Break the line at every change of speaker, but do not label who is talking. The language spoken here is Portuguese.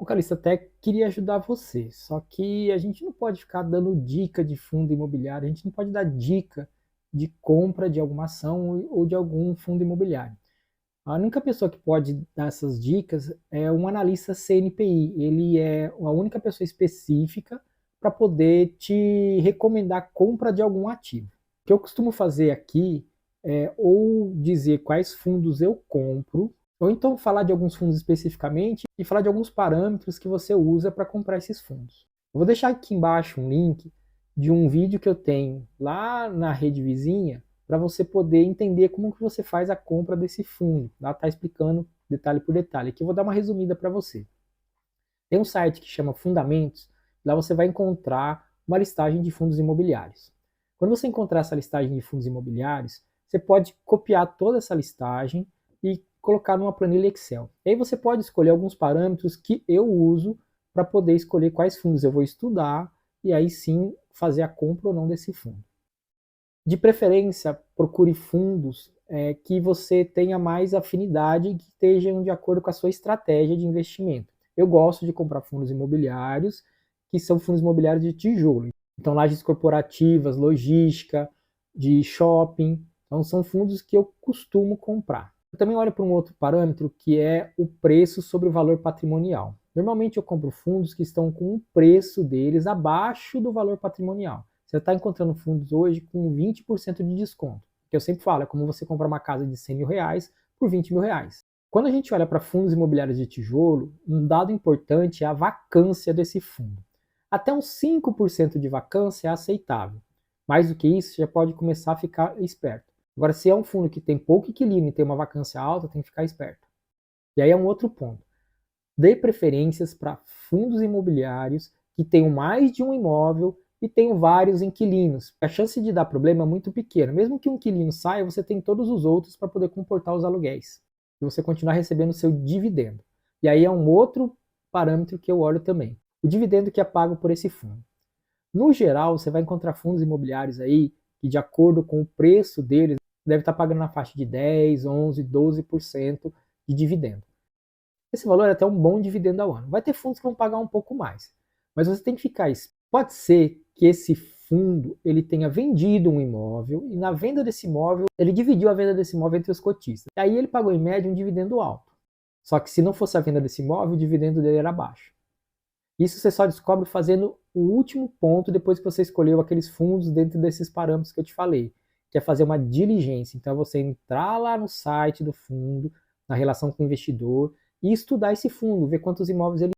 O Calista até queria ajudar você, só que a gente não pode ficar dando dica de fundo imobiliário, a gente não pode dar dica de compra de alguma ação ou de algum fundo imobiliário. A única pessoa que pode dar essas dicas é um analista CNPI. Ele é a única pessoa específica para poder te recomendar a compra de algum ativo. O que eu costumo fazer aqui é ou dizer quais fundos eu compro, ou então falar de alguns fundos especificamente e falar de alguns parâmetros que você usa para comprar esses fundos. Eu vou deixar aqui embaixo um link de um vídeo que eu tenho lá na rede vizinha para você poder entender como que você faz a compra desse fundo. Lá está explicando detalhe por detalhe. Aqui eu vou dar uma resumida para você. Tem um site que chama Fundamentos, lá você vai encontrar uma listagem de fundos imobiliários. Quando você encontrar essa listagem de fundos imobiliários, você pode copiar toda essa listagem e colocar numa planilha Excel. E aí você pode escolher alguns parâmetros que eu uso para poder escolher quais fundos eu vou estudar e aí sim fazer a compra ou não desse fundo. De preferência, procure fundos que você tenha mais afinidade e que estejam de acordo com a sua estratégia de investimento. Eu gosto de comprar fundos imobiliários, que são fundos imobiliários de tijolo. Então, lajes corporativas, logística, de shopping. Então, são fundos que eu costumo comprar. Eu também olho para um outro parâmetro, que é o preço sobre o valor patrimonial. Normalmente, eu compro fundos que estão com o preço deles abaixo do valor patrimonial. Você está encontrando fundos hoje com 20% de desconto. Que eu sempre falo, é como você comprar uma casa de 100 mil reais por 20 mil reais. Quando a gente olha para fundos imobiliários de tijolo, um dado importante é a vacância desse fundo. Até uns 5% de vacância é aceitável. Mais do que isso, já pode começar a ficar esperto. Agora, se é um fundo que tem pouco inquilino e tem uma vacância alta, tem que ficar esperto. E aí é um outro ponto. Dê preferências para fundos imobiliários que tenham mais de um imóvel e tenham vários inquilinos. A chance de dar problema é muito pequena. Mesmo que um inquilino saia, você tem todos os outros para poder comportar os aluguéis. E você continuar recebendo seu dividendo. E aí é um outro parâmetro que eu olho também. O dividendo que é pago por esse fundo. No geral, você vai encontrar fundos imobiliários aí que, de acordo com o preço deles, deve estar pagando na faixa de 10, 11, 12% de dividendo. Esse valor é até um bom dividendo ao ano. Vai ter fundos que vão pagar um pouco mais, mas você tem que ficar. Pode ser que esse fundo ele tenha vendido um imóvel e na venda desse imóvel ele dividiu a venda desse imóvel entre os cotistas. E aí ele pagou em média um dividendo alto. Só que se não fosse a venda desse imóvel, o dividendo dele era baixo. Isso você só descobre fazendo o último ponto depois que você escolheu aqueles fundos dentro desses parâmetros que eu te falei, que é fazer uma diligência. Então é você entrar lá no site do fundo, na relação com o investidor, e estudar esse fundo, ver quantos imóveis ele